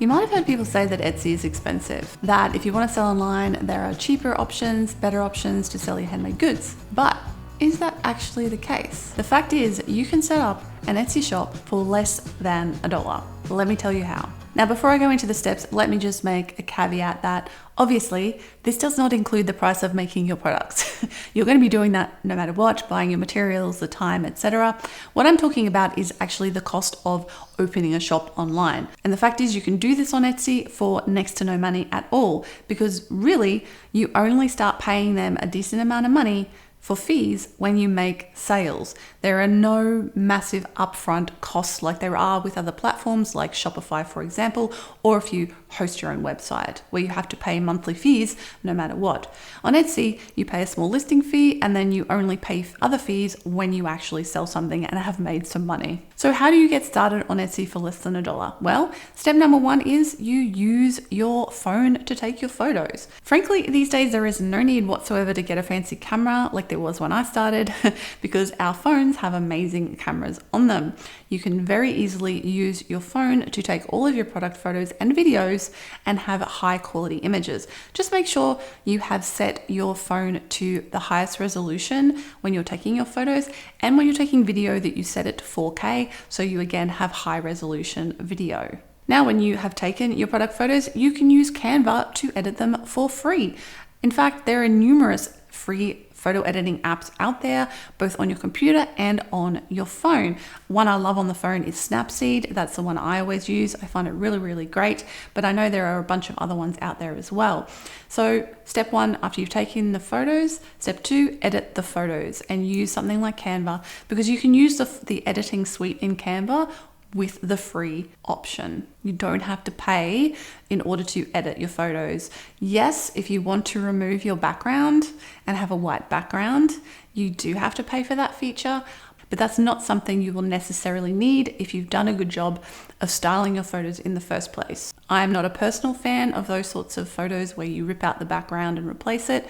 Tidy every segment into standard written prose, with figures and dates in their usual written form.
You might have heard people say that Etsy is expensive, that if you want to sell online, there are cheaper options, better options to sell your handmade goods. But is that actually the case? The fact is, you can set up an Etsy shop for less than $1. Let me tell you how. Now, before I go into the steps, let me just make a caveat that obviously this does not include the price of making your products. You're going to be doing that no matter what, buying your materials, the time, etc. What I'm talking about is actually the cost of opening a shop online. And the fact is, you can do this on Etsy for next to no money at all, because really you only start paying them a decent amount of money for fees when you make sales. There are no massive upfront costs like there are with other platforms like Shopify, for example, or if you host your own website where you have to pay monthly fees no matter what. On Etsy, you pay a small listing fee and then you only pay other fees when you actually sell something and have made some money. So how do you get started on Etsy for less than $1? Well, step number one is you use your phone to take your photos. Frankly, these days there is no need whatsoever to get a fancy camera like there was when I started because our phones have amazing cameras on them. You can very easily use your phone to take all of your product photos and videos and have high quality images. Just make sure you have set your phone to the highest resolution when you're taking your photos, and when you're taking video that you set it to 4K so you again have high resolution video. Now, when you have taken your product photos, you can use Canva to edit them for free. In fact, there are numerous free photo editing apps out there, both on your computer and on your phone. One I love on the phone is Snapseed. That's the one I always use. I find it really, really great, but I know there are a bunch of other ones out there as well. So step one, after you've taken the photos, step two, edit the photos and use something like Canva, because you can use the editing suite in Canva with the free option. You don't have to pay in order to edit your photos. Yes, if you want to remove your background and have a white background, you do have to pay for that feature, but that's not something you will necessarily need if you've done a good job of styling your photos in the first place. I am not a personal fan of those sorts of photos where you rip out the background and replace it.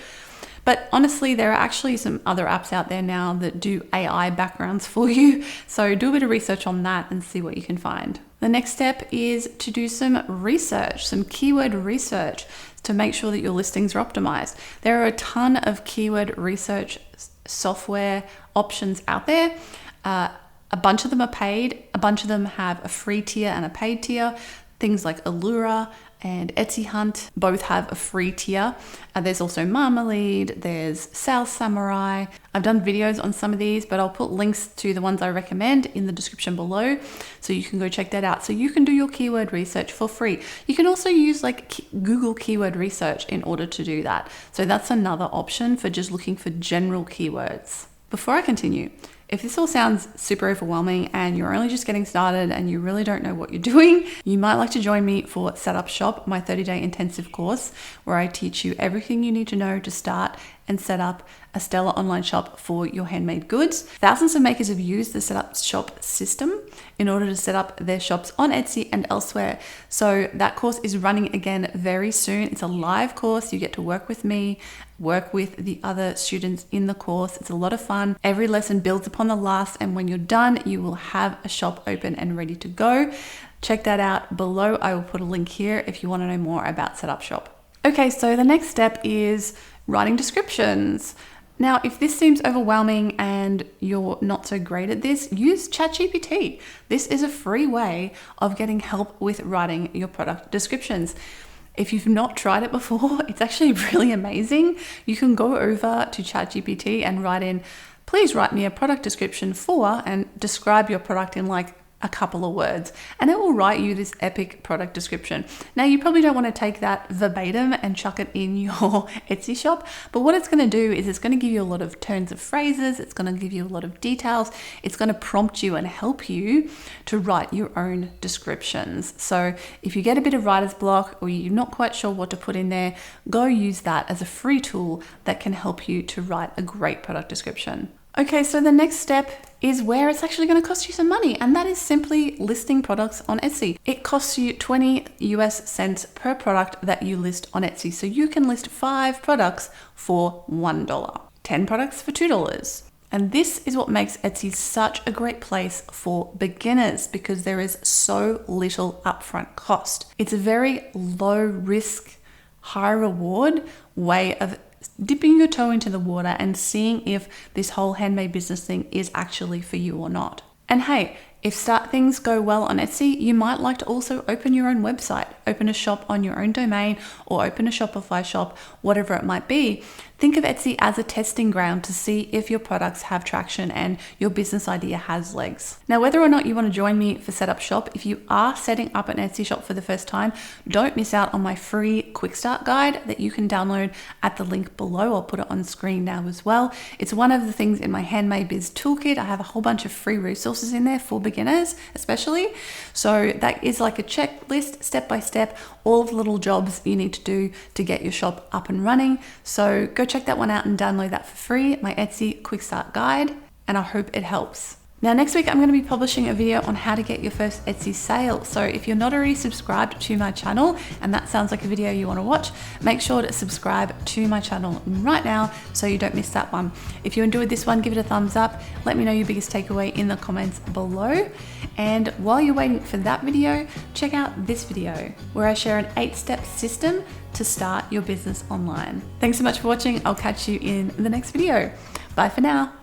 But honestly, there are actually some other apps out there now that do AI backgrounds for you. So do a bit of research on that and see what you can find. The next step is to do some research, some keyword research to make sure that your listings are optimized. There are a ton of keyword research software options out there. A bunch of them are paid. A bunch of them have a free tier and a paid tier. Things like Allura and Etsy Hunt both have a free tier. There's also Marmalade, there's Sales Samurai. I've done videos on some of these, but I'll put links to the ones I recommend in the description below, so you can go check that out. So you can do your keyword research for free. You can also use like Google keyword research in order to do that. So that's another option for just looking for general keywords. Before I continue, if this all sounds super overwhelming and you're only just getting started and you really don't know what you're doing, you might like to join me for Setup Shop, my 30-day intensive course, where I teach you everything you need to know to start and set up a stellar online shop for your handmade goods. Thousands of makers have used the Setup Shop system in order to set up their shops on Etsy and elsewhere. So that course is running again very soon. It's a live course. You get to work with me, work with the other students in the course. It's a lot of fun. Every lesson builds upon the last, and when you're done, you will have a shop open and ready to go. Check that out below. I will put a link here if you want to know more about Setup Shop. Okay, so the next step is writing descriptions. Now, if this seems overwhelming and you're not so great at this, use ChatGPT. This is a free way of getting help with writing your product descriptions. If you've not tried it before, it's actually really amazing. You can go over to ChatGPT and write in, please write me a product description for, and describe your product in like a couple of words, and it will write you this epic product description. Now, you probably don't want to take that verbatim and chuck it in your Etsy shop, but what it's going to do is it's going to give you a lot of turns of phrases. It's going to give you a lot of details. It's going to prompt you and help you to write your own descriptions. So if you get a bit of writer's block or you're not quite sure what to put in there, go use that as a free tool that can help you to write a great product description. Okay, so the next step is where it's actually going to cost you some money, and that is simply listing products on Etsy. It costs you 20 US cents per product that you list on Etsy. So you can list 5 products for $1, 10 products for $2, And this is what makes Etsy such a great place for beginners, because there is so little upfront cost. It's a very low risk, high reward way of dipping your toe into the water and seeing if this whole handmade business thing is actually for you or not. And hey, if things go well on Etsy, you might like to also open your own website, open a shop on your own domain, or open a Shopify shop, whatever it might be. Think of Etsy as a testing ground to see if your products have traction and your business idea has legs. Now, whether or not you want to join me for Setup Shop, if you are setting up an Etsy shop for the first time, don't miss out on my free quick start guide that you can download at the link below. I'll put it on screen now as well. It's one of the things in my Handmade Biz toolkit. I have a whole bunch of free resources in there for beginners, especially. So that is like a checklist, step by step, all of the little jobs you need to do to get your shop up and running. So go check that one out and download that for free, my Etsy quick start guide, and I hope it helps. Now, next week, I'm going to be publishing a video on how to get your first Etsy sale. So if you're not already subscribed to my channel and that sounds like a video you want to watch, make sure to subscribe to my channel right now so you don't miss that one. If you enjoyed this one, give it a thumbs up. Let me know your biggest takeaway in the comments below. And while you're waiting for that video, check out this video where I share an 8-step system to start your business online. Thanks so much for watching. I'll catch you in the next video. Bye for now.